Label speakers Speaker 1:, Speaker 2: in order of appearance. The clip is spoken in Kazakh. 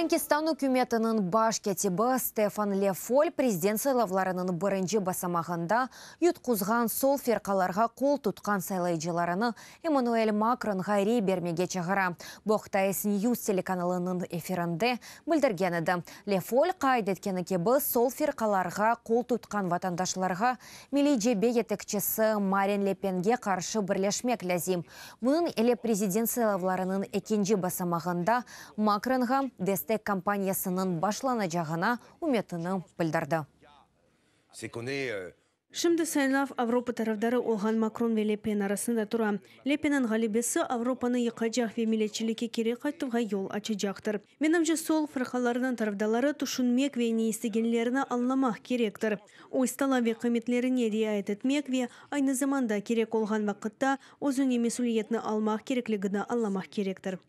Speaker 1: Франкистан үкіметінің баш кетібі Стефан Ле Фоль президент сайлауларының бірінші басамағында юткузған сол ферқаларға қол тұтқан сайлаушыларыны Эммануэль Макрон ғайри бермеге чағыра. Боқтайс Ньюс телеканалының эфирінде білдірген еді. Ле Фоль қайдеткені кебі сол ферқаларға қол тұтқан ватандашларға милейджебе етікчісі Марин Ле Пенге қаршы бірлешмек ләзім. Мұның еле президент сайлауларының екінші басамағында Макронға дестек компаниясының башланacağına үмітіні білдірді.
Speaker 2: Şimdi сайлав Авропа тарафдары олған Макрон ве Ле Пен арасында тұра. Ле Пеннің ғалибесі Авропаны еқажақ ве милетчілікке керек қайтуға ел ачыжақтыр. Менімше сол фырқаларының тарафдалары тұшынмек ве неестегенлеріні анламақ керектір. Ойстала ве қыметлеріне riayet етмек ве айны заманда керек олған вақытта өзіне месулиетні алмақ кереклігіні анламақ керектір.